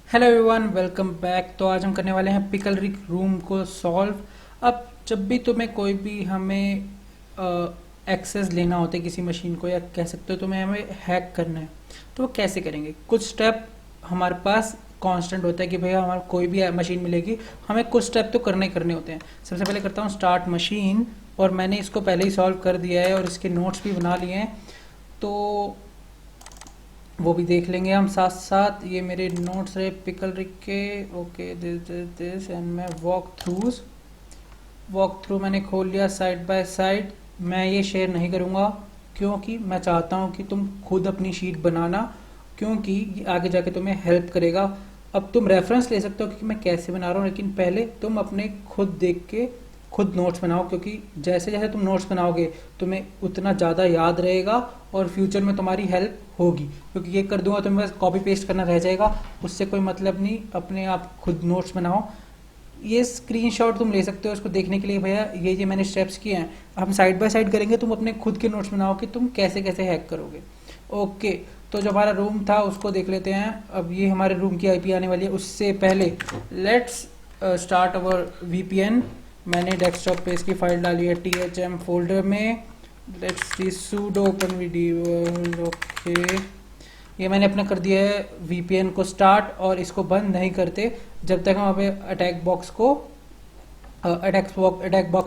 Hello everyone, welcome back. तो आज हम करने वाले हैं पिकल रिक रूम को सॉल्व। अब जब भी तुम्हें कोई भी हमें एक्सेस लेना होता है किसी मशीन को, या कह सकते हो तुम्हें हमें हैक करना है, तो वो कैसे करेंगे। कुछ स्टेप हमारे पास कांस्टेंट होता है कि भैया हमारा कोई भी मशीन मिलेगी, हमें कुछ स्टेप तो करने ही करने होते हैं। सबसे पहले करता हूँ स्टार्ट मशीन, और मैंने इसको पहले ही सॉल्व कर दिया है और इसके नोट्स भी बना लिए हैं, तो वो भी देख लेंगे हम साथ साथ। ये मेरे नोट्स रहे पिकल रिक के। ओके, दिस एंड मैं वॉक थ्रू मैंने खोल लिया साइड बाय साइड। मैं ये शेयर नहीं करूँगा क्योंकि मैं चाहता हूँ कि तुम खुद अपनी शीट बनाना, क्योंकि ये आगे जाके तुम्हें हेल्प करेगा। अब तुम रेफरेंस ले सकते हो कि मैं कैसे बना रहा हूँ, लेकिन पहले तुम अपने खुद देख के खुद नोट्स बनाओ, क्योंकि जैसे जैसे तुम नोट्स बनाओगे तुम्हें उतना ज़्यादा याद रहेगा और फ्यूचर में तुम्हारी हेल्प होगी। क्योंकि ये कर दूंगा तो मैं बस कॉपी पेस्ट करना रह जाएगा, उससे कोई मतलब नहीं। अपने आप खुद नोट्स बनाओ। ये स्क्रीनशॉट तुम ले सकते हो इसको देखने के लिए, भैया ये मैंने स्टेप्स किए हैं। हम साइड बाय साइड करेंगे, तुम अपने खुद के नोट्स बनाओ कि तुम कैसे कैसे हैक करोगे। ओके, तो जो हमारा रूम था उसको देख लेते हैं। अब ये हमारे रूम की आईपी आने वाली है। उससे पहले लेट्स स्टार्ट अवर वीपीएन। मैंने डेस्कटॉप पे इसकी फाइल डाली है THM फोल्डर में। Let's see sudo open video। Okay, ये मैंने अपना कर दिया है VPN को स्टार्ट, और इसको बंद नहीं करते जब तक हम अभी अटैक बॉक्स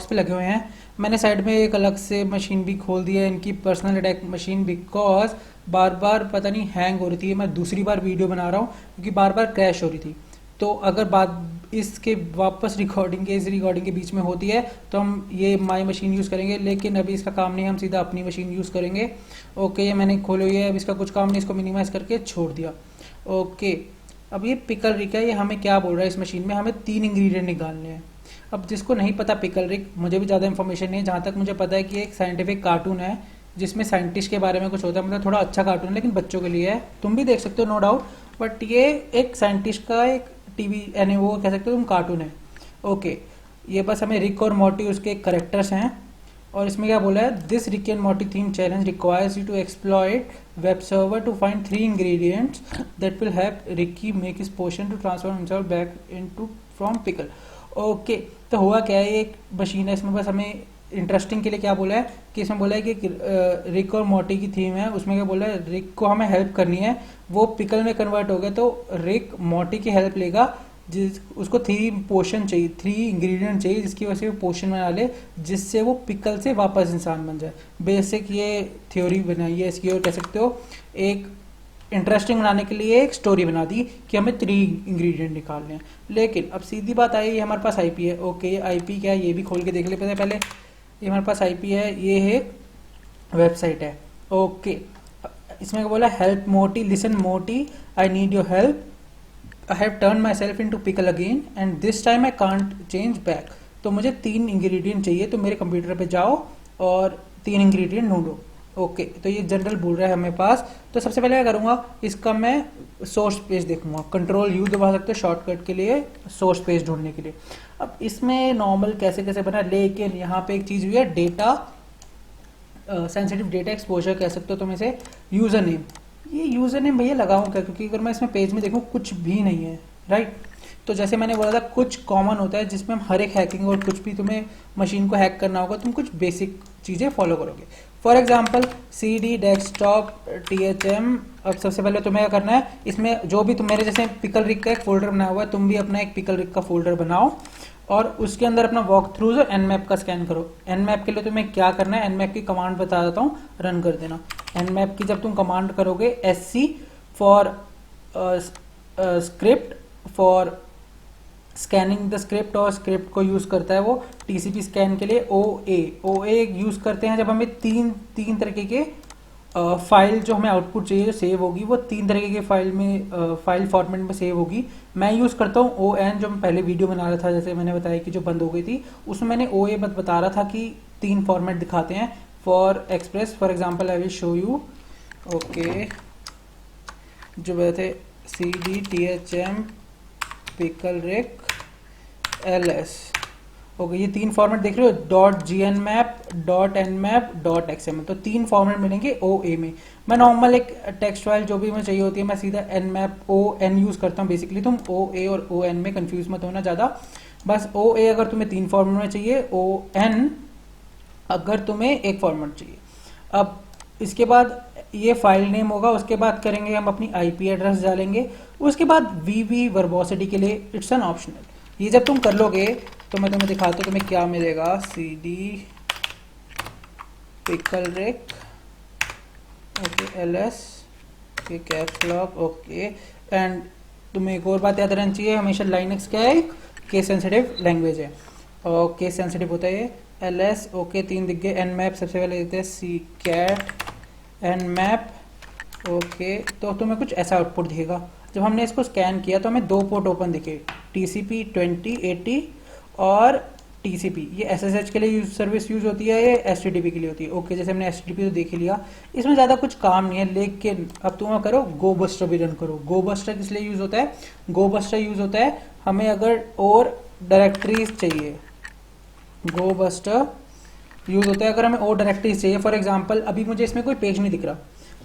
पे लगे हुए हैं। मैंने साइड में एक अलग से मशीन भी खोल दी है, इनकी पर्सनल अटैक मशीन, बिकॉज बार बार पता नहीं हैंग हो रही थी। मैं दूसरी बार वीडियो बना रहा हूँ क्योंकि बार बार क्रैश हो रही थी। तो अगर बात इसके वापस इस रिकॉर्डिंग के बीच में होती है तो हम ये माई मशीन यूज़ करेंगे, लेकिन अभी इसका काम नहीं, हम सीधा अपनी मशीन यूज़ करेंगे। ओके, ये मैंने खोली हुई है, अब इसका कुछ काम नहीं, इसको मिनिमाइज़ करके छोड़ दिया। ओके, अब ये पिकल रिक है, ये हमें क्या बोल रहा है, इस मशीन में हमें 3 इंग्रेडिएंट निकालने हैं। अब जिसको नहीं पता पिकल रिक, मुझे भी ज़्यादा इन्फॉर्मेशन नहीं है, जहाँ तक मुझे पता है कि एक साइंटिफिक कार्टून है जिसमें साइंटिस्ट के बारे में कुछ होता है। मतलब थोड़ा अच्छा कार्टून है, लेकिन बच्चों के लिए है, तुम भी देख सकते हो नो डाउट। बट ये एक साइंटिस्ट का एक टीवी यानी वो कह सकते हो तुम कार्टून है। ओके, ये बस हमें रिक और मॉर्टी उसके करेक्टर्स हैं। और इसमें क्या बोला है, this Rick and Morty theme challenge requires you to exploit web server to find 3 ingredients that will help Ricky make his potion to transform himself back into from pickle. Okay, तो हुआ क्या है, ये एक मशीन है, इसमें बस हमें इंटरेस्टिंग के लिए क्या बोला है कि इसमें बोला है कि रिक और मॉर्टी की थीम है। उसमें क्या बोला है, रिक को हमें हेल्प करनी है, वो पिकल में कन्वर्ट हो गया, तो रिक मॉर्टी की हेल्प लेगा, जिस उसको 3 पोशन चाहिए, 3 इंग्रेडिएंट चाहिए, जिसकी वजह से वो पोशन बना ले, जिससे वो पिकल से वापस इंसान बन जाए। बेसिक ये थ्योरी बनाई है इसकी, और कह सकते हो एक इंटरेस्टिंग बनाने के लिए एक स्टोरी बना दी कि हमें 3 इंग्रेडिएंट निकालने हैं। लेकिन अब सीधी बात आई, ये हमारे पास आईपी है। ओके, ये आईपी क्या है ये भी खोल के देख लेते हैं पहले। ये हमारे पास आईपी है, ये है वेबसाइट है। ओके, इसमें क्या बोला, help Morty, listen Morty, I need your help, I have turn myself into pickle again and this time I can't change back. तो मुझे 3 इंग्रेडिएंट चाहिए, तो मेरे कंप्यूटर पे जाओ और 3 इंग्रेडिएंट ढूंढो। ओके, तो ये जनरल बोल रहा है हमें पास। तो सबसे पहले क्या करूँगा, इसका मैं सोर्स पेज देखूंगा, Ctrl+U दबा सकते हो शॉर्टकट के लिए, सोर्स पेज ढूंढने के लिए। अब इसमें नॉर्मल कैसे कैसे बना, लेकिन यहाँ पे एक चीज़ हुई है, डेटा सेंसिटिव डेटा एक्सपोजर कह सकते हो तुम इसे। यूज़र नेम, ये यूज़र नेम भैया लगाऊं क्या, क्योंकि अगर मैं इसमें पेज में देखूं कुछ भी नहीं है, राइट। तो जैसे मैंने बोला था कुछ कॉमन होता है जिसमें हम हर एक हैकिंग, और कुछ भी तुम्हें मशीन को हैक करना होगा तुम कुछ बेसिक चीज़ें फॉलो करोगे। For example CD desktop THM। अब सबसे पहले तुम्हें क्या करना है, इसमें जो भी तुम मेरे जैसे पिकल रिक का एक फोल्डर बनाया हुआ है, तुम भी अपना एक पिकल रिक का फोल्डर बनाओ, और उसके अंदर अपना वॉक थ्रू और nmap का स्कैन करो। nmap के लिए तुम्हें क्या करना है, nmap की कमांड बता देता हूँ, रन कर देना। nmap की जब तुम कमांड करोगे, SC for script for scanning the script, और स्क्रिप्ट को यूज़ करता है वो TCP स्कैन के लिए। OA यूज़ करते हैं जब हमें तीन तरीके के फाइल जो हमें आउटपुट चाहिए जो सेव होगी, वो 3 तरीके के फाइल में फाइल फॉर्मेट में सेव होगी। मैं यूज़ करता हूँ ON, जो मैं पहले वीडियो बना रहा था, जैसे मैंने बताया कि जो बंद हो गई थी, उसमें मैंने OA बता रहा था कि 3 फॉर्मेट दिखाते हैं for express. For example I will show you. Okay, जो थे CD THM Pickle Rick LS। Okay, ये 3 फॉर्मेट देख रहे हो, dot G N map, dot N map, dot X M L, तो 3 फॉर्मेट मिलेंगे ओ ए में। मैं नॉर्मल एक टेक्स्ट फाइल जो भी मुझे चाहिए होती है मैं सीधा N map O N use करता हूँ बेसिकली। तुम ओ ए और ओ एन में कंफ्यूज मत होना ज़्यादा। बस ओ ए अगर तुम्हें 3 फॉर्मेट में चाहिए, ओ एन अगर तुम्हें एक फॉर्मेट चाहिए। अब इसके बाद ये फाइल नेम होगा, उसके बाद करेंगे हम अपनी आईपी एड्रेस डालेंगे, उसके बाद वीवी वर्बोसिटी के लिए इट्स एन ऑप्शनल। ये जब तुम कर लोगे तो मैं तुम्हें दिखाता हूँ तुम्हें क्या मिलेगा। C D pickle Rick, okay, L S, okay, caps lock, okay. And तुम्हें एक और बात याद रहनी चाहिए, हमेशा लाइनक्स क्या है, केस सेंसिटिव लैंग्वेज है और केस सेंसिटिव होता है। एल एस, ओके, 3 दिख गए। एन मैप सबसे पहले देते हैं, सी कैट एन मैप, ओके। तो तुम्हें कुछ ऐसा आउटपुट दिखेगा। जब हमने इसको स्कैन किया तो हमें 2 पोर्ट ओपन दिखे, TCP 2080 और TCP। ये SSH के लिए सर्विस यूज होती है, ये HTTP के लिए होती है। ओके, जैसे हमने HTTP तो देख ही लिया, इसमें ज़्यादा कुछ काम नहीं है। लेकिन अब तुम करो गो बस्टर भी रन करो। गो बस्टर किस लिए यूज होता है? गो बस्टर यूज होता है हमें अगर और डायरेक्टरीज चाहिए, गो बस्टर यूज होता है अगर हमें और डायरेक्टरीज चाहिए। फॉर एग्जाम्पल अभी मुझे इसमें कोई पेज नहीं दिख रहा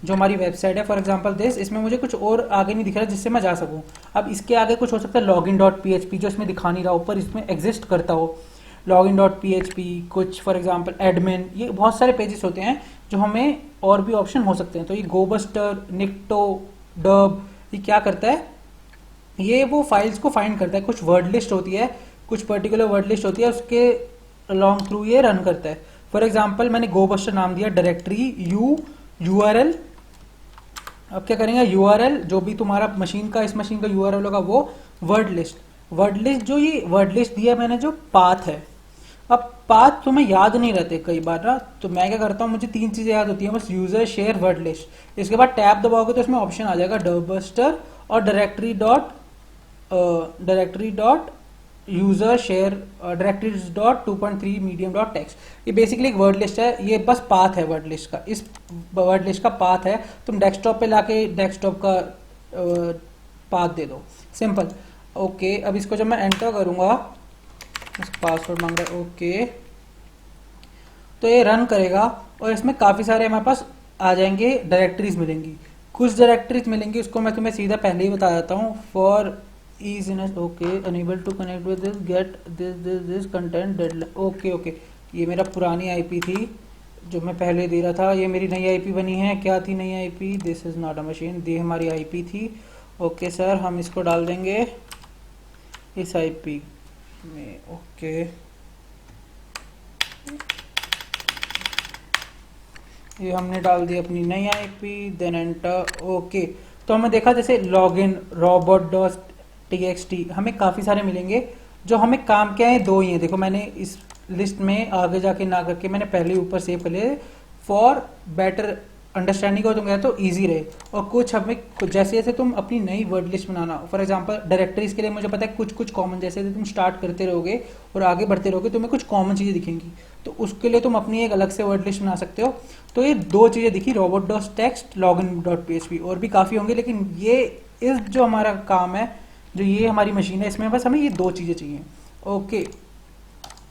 जो हमारी वेबसाइट है, फॉर एग्जाम्पल दिस, इसमें मुझे कुछ और आगे नहीं दिख रहा जिससे मैं जा सकूं। अब इसके आगे कुछ हो सकता है लॉगिन डॉट PHP जो इसमें दिखा नहीं रहा, ऊपर इसमें एग्जिस्ट करता हो लॉगिन डॉट PHP, कुछ फॉर एग्जाम्पल एडमिन, ये बहुत सारे पेजेस होते हैं जो हमें और भी ऑप्शन हो सकते हैं। तो ये गोबस्टर, निक्टो, डब, ये क्या करता है, ये वो फाइल्स को फाइंड करता है। कुछ वर्ड लिस्ट होती है, कुछ पर्टिकुलर वर्ड लिस्ट होती है, उसके अलॉन्ग थ्रू ये रन करता है। फॉर एग्जाम्पल मैंने गोबस्टर नाम दिया, डायरेक्टरी URL। अब क्या करेंगे, URL जो भी तुम्हारा मशीन का, इस मशीन का URL होगा वो वर्ड लिस्ट जो ये वर्ड लिस्ट दिया मैंने, जो पाथ है। अब पाथ तुम्हें याद नहीं रहते कई बार ना, तो मैं क्या करता हूँ, मुझे 3 चीजें याद होती हैं बस, यूजर, शेयर, वर्ड लिस्ट। इसके बाद टैब दबाओगे तो इसमें ऑप्शन आ जाएगा डबस्टर और directory dot user share, directories dot 2.3 medium dot text. ये बेसिकली एक वर्ड लिस्ट है, ये बस पाथ है वर्ड लिस्ट का, इस वर्ड लिस्ट का पाथ है। तुम डेस्कटॉप पे लाके डेस्कटॉप का पाथ दे दो, सिंपल। ओके, अब इसको जब मैं एंटर करूंगा, पासवर्ड मांग रहा है, ओके, तो ये रन करेगा और इसमें काफी सारे हमारे पास आ जाएंगे, डायरेक्टरीज मिलेंगी। कुछ डायरेक्टरीज मिलेंगी उसको मैं तुम्हें सीधा पहले ही बता देता हूँ। For is in it, okay, unable to connect with this, get this content deadline, okay. ये मेरा पुरानी आईपी थी जो मैं पहले दे रहा था, ये मेरी नई आईपी बनी है। क्या थी नई IP? This is not a machine, ये हमारी आईपी थी। ओके सर, हम इसको डाल देंगे इस आईपी में, ओके। ये हमने डाल दी अपनी नई आईपी, देन एंटर, ओके। तो हमने देखा जैसे लॉगिन robot.txt, हमें काफी सारे मिलेंगे। जो हमें काम क्या है, 2 ही है। देखो मैंने इस लिस्ट में आगे जाके ना करके मैंने पहले ऊपर सेव कर लिए फॉर बेटर अंडरस्टैंडिंग हो, तुम कहते तो ईजी रहे। और कुछ हमें जैसे जैसे तुम अपनी नई word list banana, for example directories के लिए मुझे पता है कुछ कॉमन, जैसे तुम स्टार्ट करते रहोगे और आगे बढ़ते रहोगे तुम्हें कुछ कॉमन चीजें दिखेंगी, तो उसके लिए तुम अपनी एक अलग से वर्ड लिस्ट बना सकते हो। तो ये 2 चीजें दिखी, robot.txt, login.php, और भी काफी होंगे, लेकिन ये इस जो हमारा काम है, जो ये हमारी मशीन है, इसमें बस हमें ये 2 चीजें चाहिए। ओके,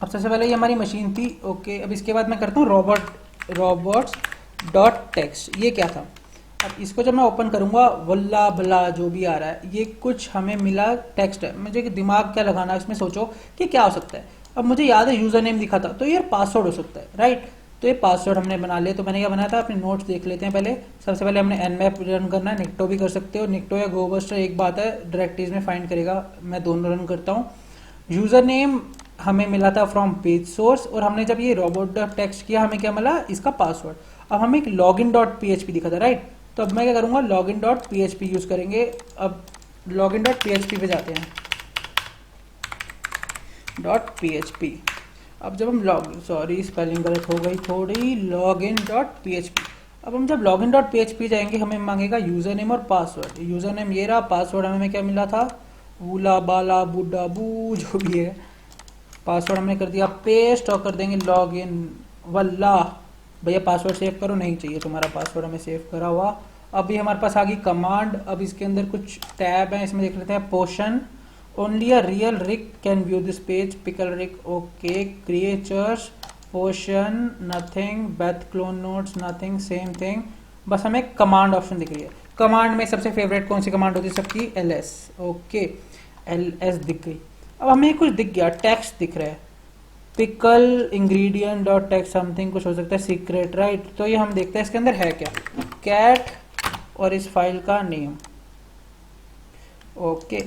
अब सबसे पहले ये हमारी मशीन थी। ओके, अब इसके बाद मैं करता हूँ robots.txt। ये क्या था? अब इसको जब मैं ओपन करूंगा, वल्ला बला जो भी आ रहा है, ये कुछ हमें मिला टेक्स्ट है। मुझे दिमाग क्या लगाना है इसमें, सोचो कि क्या हो सकता है। अब मुझे याद है यूजर नेम दिखा था, तो ये पासवर्ड हो सकता है, राइट। तो ये पासवर्ड हमने बना लिया। तो मैंने क्या बनाया था, अपने नोट्स देख लेते हैं पहले। सबसे पहले हमने nmap रन करना है, निक्टो भी कर सकते हो, निक्टो या गोबस्टर एक बात है, डायरेक्टरीज में फाइंड करेगा। मैं दोनों रन करता हूँ। यूजर नेम हमें मिला था फ्रॉम पेज सोर्स, और हमने जब ये robot.txt किया हमें क्या मिला, इसका पासवर्ड। अब हमें एक login.php दिखा था, राइट। तो अब मैं क्या करूंगा, login.php यूज करेंगे। अब login.php पे जाते हैं, .php। अब जब हम सॉरी स्पेलिंग गलत हो गई थोड़ी, login.php। अब हम जब login.php जाएंगे, हमें मांगेगा यूजर नेम और पासवर्ड। यूजर नेम ये रहा, पासवर्ड हमें क्या मिला था, वूला बाला बुड्डा बू जो भी है। पासवर्ड हमने कर दिया पेस्ट और कर देंगे लॉगिन। वल्ला भैया पासवर्ड सेव करो, नहीं चाहिए तुम्हारा पासवर्ड हमें सेव करा हुआ। अभी हमारे पास आ गई कमांड। अब इसके अंदर कुछ टैब है, इसमें देख लेते हैं potion, only a real Rick can view this page, pickle Rick, okay, creatures, potion, nothing, Beth clone notes, nothing, same thing. बस हमें कमांड ऑप्शन दिख रही है। कमांड में सबसे फेवरेट कौन सी कमांड होती है सबकी? ls, ओके, ls दिख गई। अब हमें कुछ दिख गया, टेक्स्ट दिख रहा है, pickle ingredient dot text something, कुछ हो सकता है सीक्रेट, राइट। तो ये हम देखते हैं इसके अंदर है क्या, कैट और इस फाइल का नेम, ओके।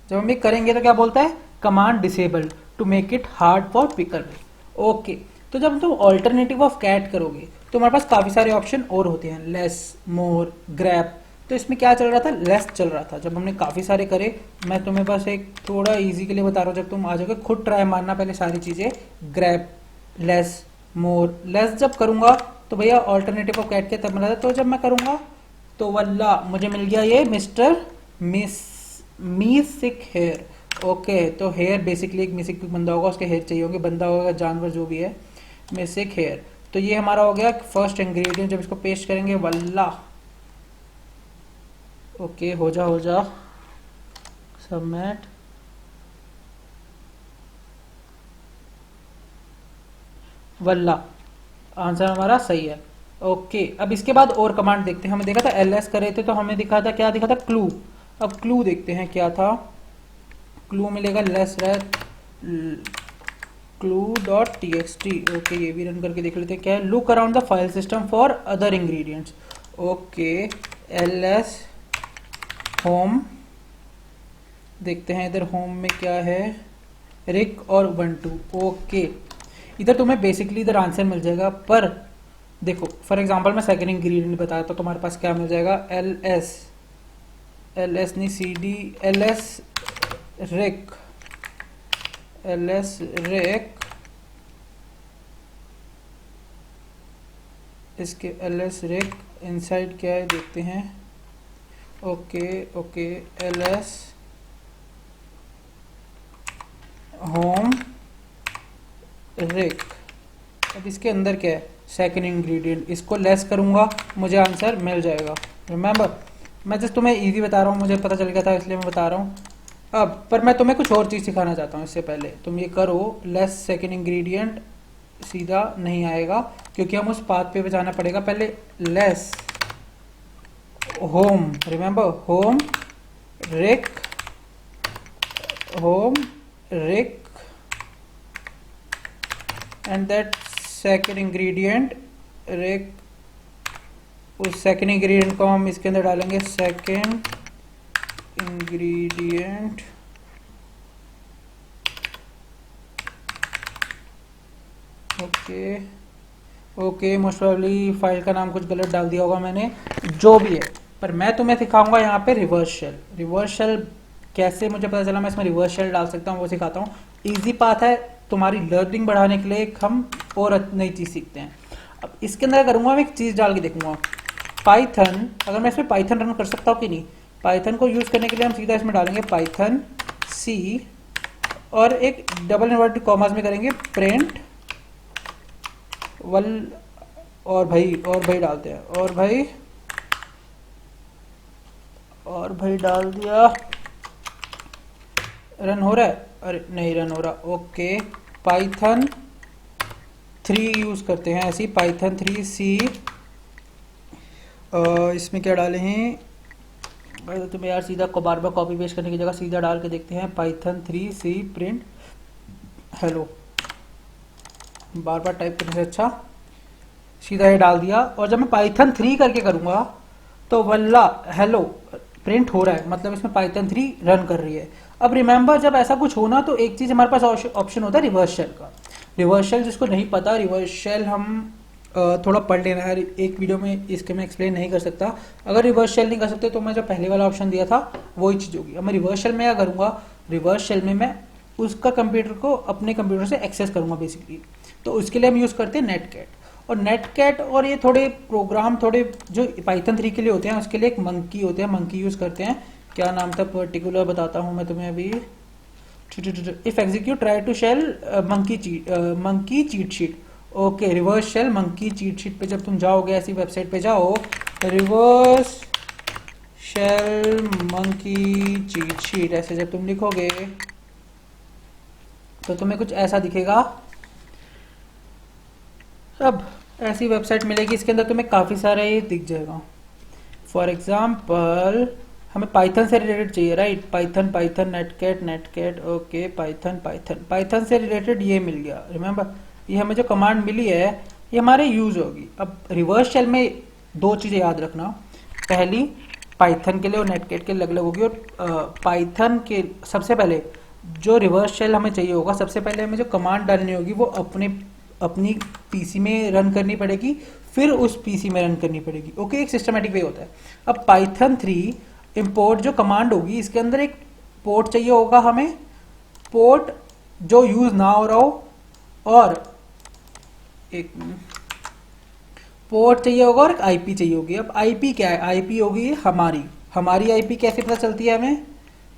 जब हम ये करेंगे तो क्या बोलता है, command disable to make it hard for pickle, okay. तो जब तुम ऑल्टरनेटिव ऑफ कैट करोगे तो हमारे पास काफी सारे ऑप्शन और होते हैं, लेस, मोर, ग्रैप। तो इसमें क्या चल रहा था, लेस चल रहा था। जब हमने काफी सारे करे, मैं तुम्हें बस एक थोड़ा इजी के लिए बता रहा हूँ, जब तुम आ जाओगे खुद ट्राई मारना पहले सारी चीजें, ग्रैप, लेस, मोर। लेस जब करूंगा तो भैया ऑल्टरनेटिव ऑफ कैट के तब मिला था, तो जब मैं करूंगा तो वल्ला मुझे मिल गया ये मिस्टर मिसिक हेयर, ओके। तो हेयर बेसिकली एक मिसिक बंदा होगा, उसके हेयर चाहिए होंगे, बंदा होगा जानवर जो भी है, मिसिक हेयर। तो ये हमारा हो गया फर्स्ट इंग्रेडिएंट। जब इसको पेस्ट करेंगे वल्ला, ओके, हो जा सबमिट, वल्ला आंसर हमारा सही है, ओके। अब इसके बाद और कमांड देखते हैं। हमें देखा था ls करे थे तो हमें दिखा था, क्या दिखा था, क्लू। अब क्लू देखते हैं क्या था, क्लू मिलेगा less rat clue dot txt, okay. ये भी रन करके देख लेते हैं क्या है, look around the file system for other ingredients, okay. ls home देखते हैं, इधर होम में क्या है, रिक और ubuntu, ओके। इधर तुम्हें बेसिकली इधर आंसर मिल जाएगा, पर देखो फॉर एग्जांपल मैं सेकंड इंग्रेडिएंट बताया तो तुम्हारे पास क्या मिल जाएगा, ls नहीं cd, ls रिक, ls रिक, इसके ls रिक इनसाइड क्या है देखते हैं, ओके, ls होम रिक। अब इसके अंदर क्या है, सेकंड इंग्रेडिएंट, इसको लेस करूंगा मुझे आंसर मिल जाएगा। रिमेंबर मैं जस्ट तुम्हें इजी बता रहा हूँ, मुझे पता चल गया था इसलिए मैं बता रहा हूँ। अब पर मैं तुम्हें कुछ और चीज़ सिखाना चाहता हूँ। इससे पहले तुम ये करो, लेस सेकंड इंग्रेडिएंट सीधा नहीं आएगा क्योंकि हम उस पाथ पे जाना पड़ेगा। पहले less home, remember home Rick, home Rick, and that second ingredient Rick. उस सेकंड इंग्रेडिएंट को हम इसके अंदर डालेंगे, second ingredient, okay. Most probably file का नाम कुछ गलत डाल दिया होगा मैंने, जो भी है। पर मैं तुम्हें सिखाऊंगा यहाँ पे रिवर्स शेल। रिवर्स शेल कैसे मुझे पता चला मैं इसमें रिवर्स शेल डाल सकता हूँ वो सिखाता हूँ। इजी पाथ है, तुम्हारी लर्निंग बढ़ाने के लिए हम और नई चीज़ सीखते हैं। अब इसके अंदर करूँगा मैं एक चीज़ डाल के देखूंगा, पाइथन। अगर मैं इसमें पाइथन रन कर सकता हूँ कि नहीं, पाइथन को यूज़ करने के लिए हम सीधा इसमें डालेंगे पाइथन सी और एक डबल इन्वर्टेड कॉमास में करेंगे प्रिंट वल, और भाई डालते हैं, और भाई डाल दिया। रन हो रहा है, अरे नहीं रन हो रहा, ओके। पाइथन 3 यूज़ करते हैं, ऐसी पाइथन 3 सी। इसमें क्या डाले हैं भाई, तुम्हें यार सीधा को बार बार कॉपी पेस्ट करने की जगह सीधा डाल के देखते हैं, पाइथन 3 सी प्रिंट हेलो। बार बार टाइप करने से अच्छा सीधा ये डाल दिया। और जब मैं पाइथन 3 करके करूँगा तो वल्ला हेलो प्रिंट हो रहा है, मतलब इसमें पाइथन 3 रन कर रही है। अब रिमेंबर जब ऐसा कुछ होना तो एक चीज़ हमारे पास ऑप्शन होता है रिवर्स शेल का। रिवर्स शेल जिसको नहीं पता, रिवर्स शेल हम थोड़ा पढ़ लेना है, एक वीडियो में इसके मैं एक्सप्लेन नहीं कर सकता। अगर रिवर्स शेल नहीं कर सकते तो मैं जो पहले वाला ऑप्शन दिया था वही चीज़ होगी। अब मैं रिवर्स शेल में क्या करूँगा, रिवर्स शेल में मैं उसका कंप्यूटर को अपने कंप्यूटर से एक्सेस करूँगा बेसिकली। तो उसके लिए हम यूज़ करते हैं नेटकैट। और नेटकैट और ये थोड़े प्रोग्राम थोड़े जो पाइथन 3 के लिए होते हैं उसके लिए एक मंकी होते हैं, मंकी यूज़ करते हैं। क्या नाम था पर्टिकुलर बताता हूँ मैं तुम्हें अभी, if execute try to shell monkey cheat sheet, okay. Reverse shell monkey cheat sheet पे जब तुम जाओगे, ऐसी वेबसाइट पे जाओ, reverse shell monkey cheat sheet ऐसे जब तुम लिखोगे तो तुम्हें कुछ ऐसा दिखेगा। अब ऐसी वेबसाइट मिलेगी, इसके अंदर तुम्हें काफ़ी सारा ये दिख जाएगा। फॉर एग्जाम्पल हमें पाइथन से रिलेटेड चाहिए, right? Python Python netcat okay, Python से रिलेटेड ये मिल गया। रिमेंबर, ये हमें जो कमांड मिली है ये हमारे यूज होगी। अब रिवर्स शेल में दो चीज़ें याद रखना। पहली, पाइथन के लिए और नेटकैट के लिए अलग अलग होगी। और पाइथन के सबसे पहले जो रिवर्स शेल हमें चाहिए होगा, सबसे पहले हमें जो कमांड डालनी होगी वो अपनी पीसी में रन करनी पड़ेगी, फिर उस पीसी में रन करनी पड़ेगी। ओके, एक सिस्टमेटिक वे होता है। अब पाइथन 3 इंपोर्ट जो कमांड होगी, इसके अंदर एक पोर्ट चाहिए होगा हमें, पोर्ट जो यूज ना हो रहा हो, और एक पोर्ट चाहिए होगा और एक आईपी चाहिए होगी। अब आईपी क्या है? आईपी होगी हमारी आईपी कैसे पता चलती है हमें?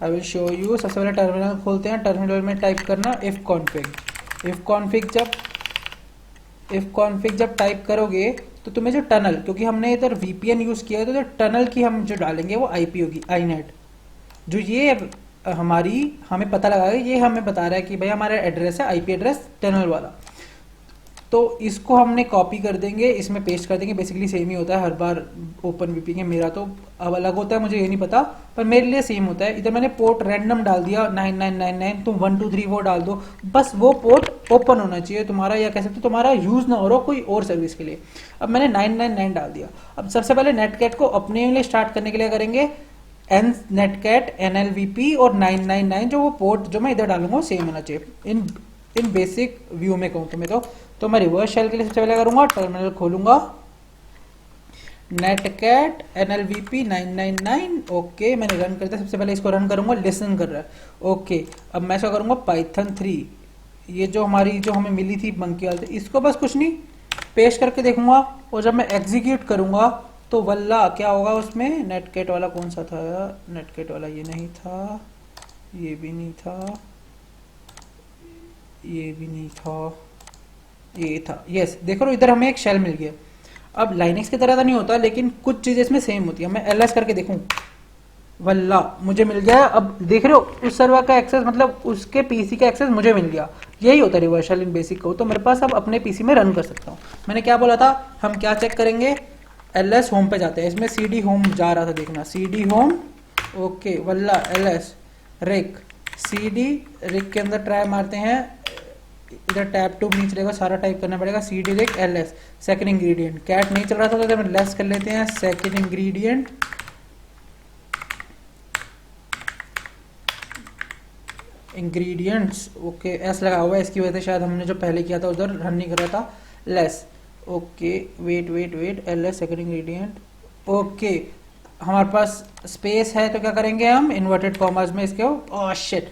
आई विल शो यू। सबसे पहले टर्मिनल खोलते हैं, टर्मिनल में टाइप करना इफ कॉन्फिग जब टाइप करोगे तो तुम्हें जो टनल, क्योंकि हमने इधर वीपीएन यूज किया है तो जो टनल की हम जो डालेंगे वो आईपी होगी, आईनेट। जो ये हमें पता लगा, ये हमें बता रहा है कि भाई हमारा एड्रेस है आईपी एड्रेस टनल वाला। तो इसको हमने कॉपी कर देंगे, इसमें पेस्ट कर देंगे। बेसिकली सेम ही होता है हर बार ओपन वीपीएन के। मेरा तो अब अलग होता है, मुझे ये नहीं पता, पर मेरे लिए सेम होता है। इधर मैंने पोर्ट रैंडम डाल दिया 9999, तुम 1 2 3 4 डाल दो, बस वो पोर्ट ओपन होना चाहिए तुम्हारा, या कह सकते हो तुम्हारा यूज ना हो रहा कोई और सर्विस के लिए। अब मैंने 999 डाल दिया। अब सबसे पहले नेटकैट को अपने लिए स्टार्ट करने के लिए करेंगे एन नेटकैट NLVP और 999, जो वो पोर्ट जो मैं इधर डालूंगा सेम होना चाहिए। इन बेसिक व्यू में कहूँ तो मैं रिवर्स शेल के लिए सबसे पहले करूंगा, टर्मिनल खोलूंगा, नेटकैट NLVP 999 ओके, मैंने रन कर दिया। सबसे पहले इसको रन करूंगा, लिसन कर रहा है ओके। अब मैं इसको करूंगा पाइथन 3, ये जो हमें मिली थी मंकी वाले, इसको बस कुछ नहीं पेस्ट करके देखूंगा, और जब मैं एग्जीक्यूट करूंगा तो वल्ला क्या होगा उसमें। नेटकैट वाला कौन सा था यार? नेटकैट वाला ये नहीं था, ये भी नहीं था, ये भी नहीं था, ये था, यस। देखो इधर हमें एक शेल मिल गया। अब लाइनक्स की तरह तो नहीं होता, लेकिन कुछ चीजें इसमें सेम होती है। मैं एलएस करके देखूं, वल्ला मुझे मिल गया। अब देख रहे हो उस सर्वर का एक्सेस, मतलब उसके पीसी का एक्सेस मुझे मिल गया। यही होता है रिवर्स शेल इन बेसिक को। तो मेरे पास अब अपने पीसी में रन कर सकता हूँ। मैंने क्या बोला था, हम क्या चेक करेंगे? एलएस होम पे जाते हैं। इसमें CD होम जा रहा था, देखना CD होम ओके, वल्ला एलएस रिक CD रिक के अंदर ट्राई मारते हैं। इधर टैब टू नहीं चलेगा, सारा टाइप करना पड़ेगा। CD रिक LS सेकंड इंग्रेडिएंट, कैट नहीं चल रहा था तो इधर लेस कर लेते हैं, सेकंड इंग्रेडिएंट्स ओके, एस लगा हुआ है, इसकी वजह से शायद हमने जो पहले किया था उधर रन नहीं कर रहा था। Less okay, wait LS second ingredient okay. हमारे पास स्पेस है तो क्या करेंगे हम? इन्वर्टेड कॉमर्स में इसके ओह शिट,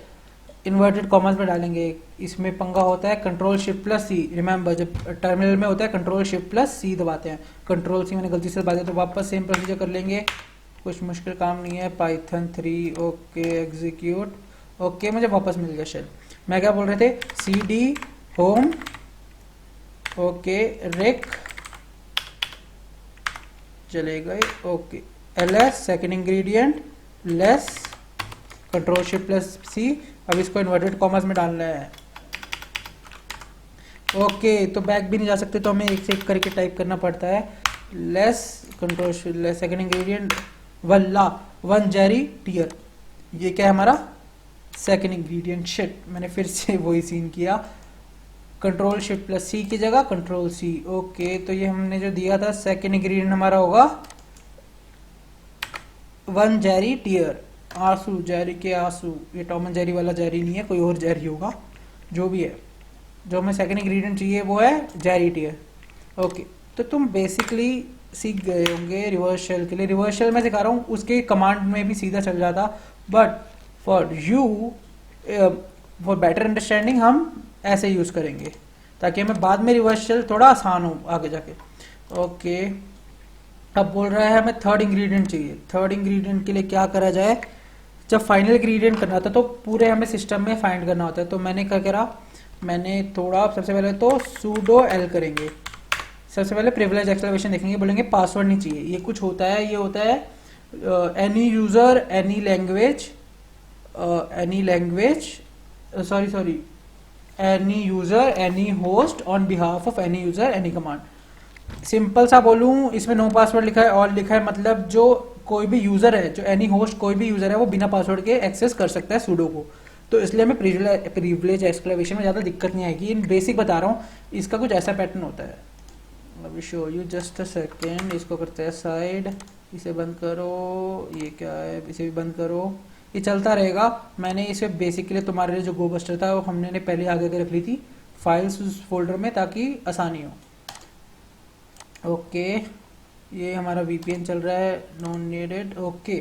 इन्वर्टेड कॉमर्स में डालेंगे। इसमें पंगा होता है Ctrl+Shift+C, रिमेंबर जब टर्मिनल में होता है Ctrl+Shift+C दबाते हैं। Ctrl+C मैंने गलती से दबा दिया, तो वापस सेम प्रोसीजर कर लेंगे, कुछ मुश्किल काम नहीं है। पाइथन 3 ओके, एग्जीक्यूट ओके, मुझे वापस मिल गया शेल। मैं क्या बोल रहे थे? CD होम ओके, रिक चले गए okay, LS second ingredient, less Ctrl+Shift+C। अब इसको इन्वर्टेड कॉमर्स में डालना है ओके। तो बैक भी नहीं जा सकते, तो हमें एक से एक करके टाइप करना पड़ता है। लेस Ctrl सेकंड इंग्रेडिएंट, वल्ला 1 जेरी टियर, ये क्या है हमारा? Second ingredient. शिट, मैंने फिर से वही सीन किया। Ctrl+Shift+C की जगह Ctrl+C ओके। तो ये हमने जो दिया था सेकंड इंग्रेडिएंट हमारा होगा 1 जेरी टियर, आंसू, जेरी के आंसू। ये टॉम एंड जेरी वाला जेरी नहीं है, कोई और जेरी होगा। जो भी है, जो हमें सेकंड इंग्रेडिएंट चाहिए वो है जेरी टियर ओके। तो तुम बेसिकली सीख गए होंगे रिवर्स शेल के लिए। रिवर्स शेल मैं सिखा रहा हूँ, उसके कमांड में भी सीधा चल जाता, but for you for better understanding हम ऐसे यूज करेंगे, ताकि हमें बाद में रिवर्स शेल थोड़ा आसान हो आगे जाके ओके। अब बोल रहा है हमें थर्ड इंग्रेडिएंट चाहिए। थर्ड इंग्रेडिएंट के लिए क्या करा जाए? जब फाइनल इंग्रेडिएंट करना होता है तो पूरे हमें सिस्टम में फाइंड करना होता है। तो मैंने क्या करा, मैंने थोड़ा सबसे पहले तो sudo l करेंगे। सबसे पहले प्रिविलेज एक्सेलरेशन देखेंगे, बोलेंगे पासवर्ड नहीं चाहिए। ये कुछ होता है, ये होता है any user, any language, any language, sorry, any user, any host on behalf of any user, any command. Simple सा बोलूं, इसमें नो पासवर्ड लिखा है, ऑल लिखा है, मतलब जो कोई भी यूजर है, जो एनी होस्ट कोई भी यूजर है, वो बिना पासवर्ड के एक्सेस कर सकता है सूडो को. तो इसलिए हमें प्रिविलेज एक्सक्लेमेशन में ज़्यादा दिक्कत नहीं आएगी. इन बेसिक बता रहा हूँ, इसका कुछ ऐसा पैटर्न होता है. अभी show you just a second. इसको करते हैं साइड, इसे बंद करो, ये क्या है, इसे भी बंद करो. ये चलता रहेगा. मैंने इसे बेसिक के लिए तुम्हारे लिए जो गो बस्टर था वो हमने पहले आगे के रख ली थी फाइल्स उस फोल्डर में, ताकि आसानी हो. ओके, ये हमारा वीपीएन चल रहा है, नो नीडेड. ओके,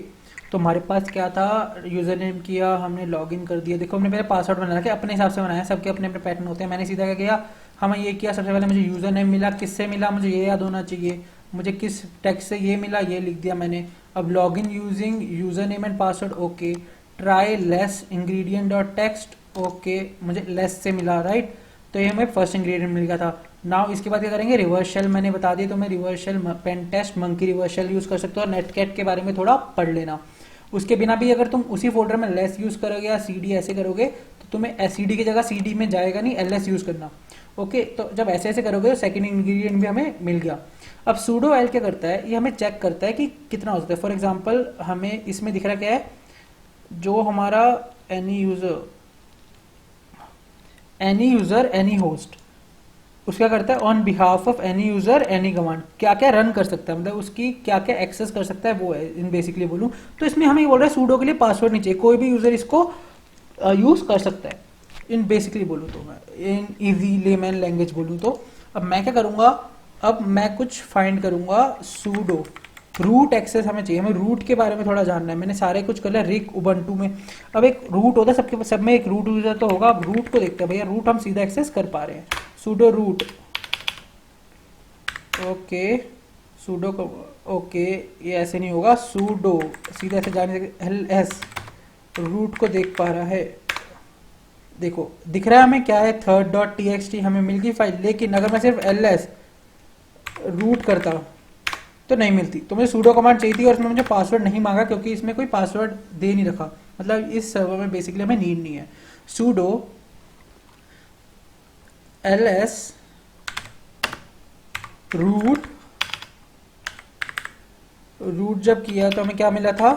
तो हमारे पास क्या था, यूज़र नेम किया, हमने लॉगिन कर दिया. देखो हमने पहले पासवर्ड बना के अपने हिसाब से बनाया, सबके अपने अपने पैटर्न होते हैं. मैंने सीधा क्या किया, हमें ये किया, सबसे पहले मुझे यूज़र नेम मिला, किससे मिला मुझे ये याद होना चाहिए, मुझे किस टेक्स्ट से ये मिला, ये लिख दिया मैंने. अब login using user name and password. Okay, try less ingredient dot text. Okay, मुझे लेस से मिला, राइट. तो ये हमें फर्स्ट इंग्रेडिएंट मिल गया था. नाउ इसके बाद क्या करेंगे, रिवर्स शेल मैंने बता दिया, तो मैं reverse shell, pen test, monkey reverse shell use कर सकते हो. और नेटकैट के बारे में थोड़ा पढ़ लेना. उसके बिना भी अगर तुम उसी फोल्डर में लेस यूज करोगे या सीडी ऐसे करोगे, तो तुम्हें एससीडी की जगह सीडी में जाएगा नहीं, एलएस यूज करना. ओके, तो जब ऐसे ऐसे करोगे तो सेकंड इंग्रेडिएंट भी हमें मिल गया. अब सूडो एल क्या करता है, ये हमें चेक करता है कि कितना हो सकता है. फॉर एग्जाम्पल हमें इसमें दिख रहा क्या है, जो हमारा एनी यूजर एनी होस्ट, उसका करता है on behalf of any user any command. क्या क्या रन कर सकता है, मतलब उसकी क्या क्या एक्सेस कर सकता है, वो है. इन बेसिकली बोलूं तो इसमें हमें बोल रहा है सूडो के लिए पासवर्ड नहीं चाहिए, कोई भी यूजर इसको यूज कर सकता है. इन बेसिकली बोलूं तो, मैं इन इजी लेमैन लैंग्वेज बोलूं तो. अब मैं क्या करूंगा, अब मैं कुछ फाइंड करूंगा. सूडो रूट एक्सेस हमें चाहिए, हमें रूट के बारे में थोड़ा जानना है. मैंने सारे कुछ कर लिया रिक उबंटू में. अब एक रूट होता है सबके, सब में एक रूट यूजर तो होगा. अब रूट को देखते हैं, भैया रूट हम सीधा एक्सेस कर पा रहे हैं. Sudo root. ओके, सूडो को, ओके, ये ऐसे नहीं होगा, सूडो सीधा ऐसे जाने से एल एस रूट को देख पा रहा है. देखो दिख रहा है हमें क्या है, third dot T X T हमें मिल गई फाइल. लेकिन अगर मैं सिर्फ एल एस रूट करता तो नहीं मिलती. तो मुझे सूडो कमांड चाहिए थी, और इसमें मुझे पासवर्ड नहीं मांगा, क्योंकि इसमें कोई पासवर्ड दे नहीं रखा. मतलब इस सर्वर में बेसिकली हमें नीड नहीं है. सूडो एल एस रूट जब किया तो हमें क्या मिला था,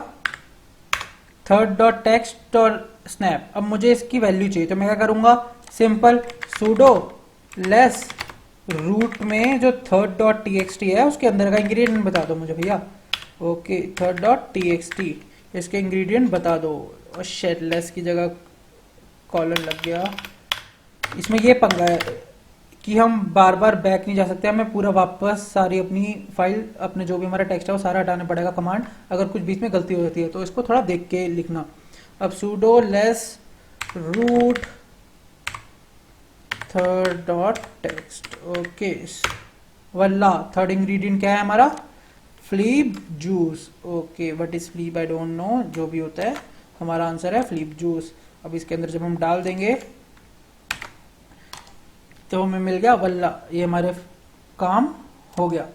थर्ड डॉट टेक्स्ट और स्नैप. अब मुझे इसकी वैल्यू चाहिए, तो मैं क्या करूंगा, सिंपल सूडो लेस रूट में जो third dot T X T है उसके अंदर का इंग्रेडिएंट बता दो मुझे भैया. Okay, third dot T X T, इसके इंग्रेडिएंट बता दो. और शेट लेस की जगह कॉलन लग गया. इसमें ये पंगा है कि हम बार बार बैक नहीं जा सकते, हमें पूरा वापस सारी अपनी फाइल, अपने जो भी हमारा टेक्स्ट है वो सारा हटाना पड़ेगा कमांड, अगर कुछ बीच में गलती हो जाती है तो. इसको थोड़ा देख के लिखना. अब sudo less root third dot text. Okay, वल्ला थर्ड इंग्रेडिएंट क्या है हमारा, fleeb juice. Okay, what is fleeb, I don't know, जो भी होता है हमारा आंसर है फ्लीप जूस. अब इसके अंदर जब हम डाल देंगे तो हमें मिल गया वल्ला, ये हमारे काम हो गया.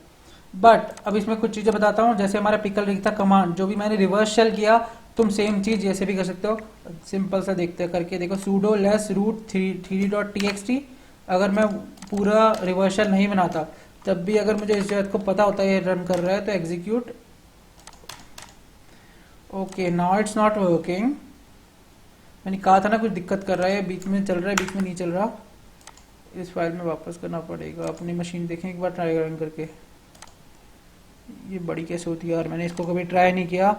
बट अब इसमें कुछ चीजें बताता हूँ. जैसे हमारा पिकल रिग था कमांड, जो भी मैंने रिवर्स शेल किया, तुम सेम चीज जैसे भी कर सकते हो. सिंपल सा देखते हैं करके, देखो sudo less root three dot T X T. अगर मैं पूरा रिवर्स शेल नहीं बनाता, तब भी अगर मुझे इस जगह को पता होता है ये रन कर रहा है, तो execute. Okay, now it's not working. मैंने कहा था ना कुछ दिक्कत कर रहा है, बीच में चल रहा है, बीच में नहीं चल रहा. इस फाइल में वापस करना पड़ेगा. अपनी मशीन देखें एक बार ट्राई रन करके. ये बड़ी कैसे होती है यार, मैंने इसको कभी ट्राई नहीं किया.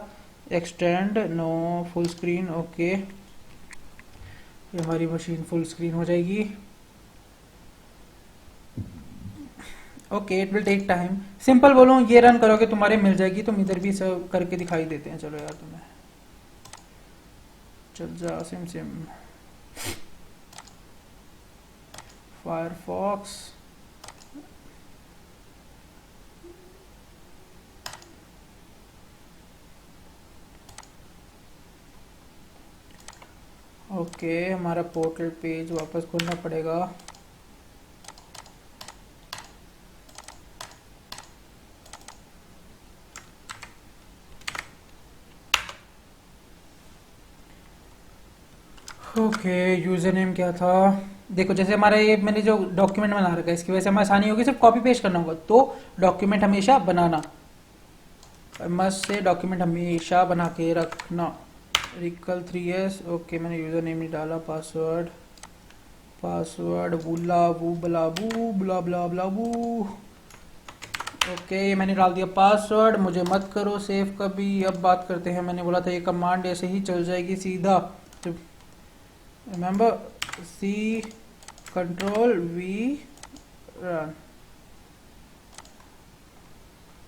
Extend, no, full screen. Okay, ये हमारी मशीन फुल स्क्रीन हो जाएगी. Okay, it will take time. Simple बोलो, ये रन करोगे तुम्हारे मिल जाएगी. तुम इधर भी सब करके दिखाई देते हैं. चलो यार तुम्हें, चल जा सिम फायरफॉक्स. ओके, हमारा पोर्टल पेज वापस खोलना पड़ेगा. ओके, यूजर नेम क्या था? देखो जैसे हमारा ये मैंने जो डॉक्यूमेंट बना रखा है इसकी वजह से हमें आसानी होगी, सिर्फ कॉपी पेस्ट करना होगा। तो डॉक्यूमेंट हमेशा बनाना, मस्ट से डॉक्यूमेंट हमेशा बना के रखना। रिकल 3s। ओके, मैंने यूजर नेम नहीं डाला, पासवर्ड बुलाबू बुलाबू बुला बुला बुलाबू। ओके, मैंने डाल दिया पासवर्ड। मुझे मत करो सेव कभी। अब बात करते हैं, मैंने बोला था ये कमांड ऐसे ही चल जाएगी सीधा। Remember C control V run.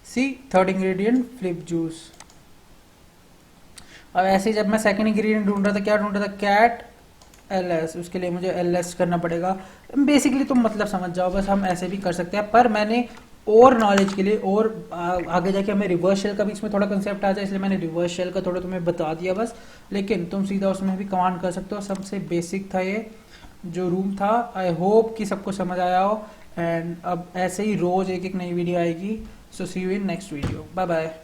See third ingredient flip juice. अब ऐसे ही जब मैं सेकंड इंग्रेडिएंट ढूंढ रहा था, क्या ढूंढ रहा था? Cat LS। उसके लिए मुझे LS करना पड़ेगा। बेसिकली तुम मतलब समझ जाओ, बस हम ऐसे भी कर सकते हैं, पर मैंने और नॉलेज के लिए और आगे जाके हमें रिवर्स शेल का भी इसमें थोड़ा कंसेप्ट आ जाए, इसलिए मैंने रिवर्स शेल का थोड़ा तुम्हें बता दिया बस। लेकिन तुम सीधा उसमें भी कमांड कर सकते हो। सबसे बेसिक था ये जो रूम था। आई होप कि सबको समझ आया हो। एंड अब ऐसे ही रोज एक एक नई वीडियो आएगी। So see you in next video. Bye bye.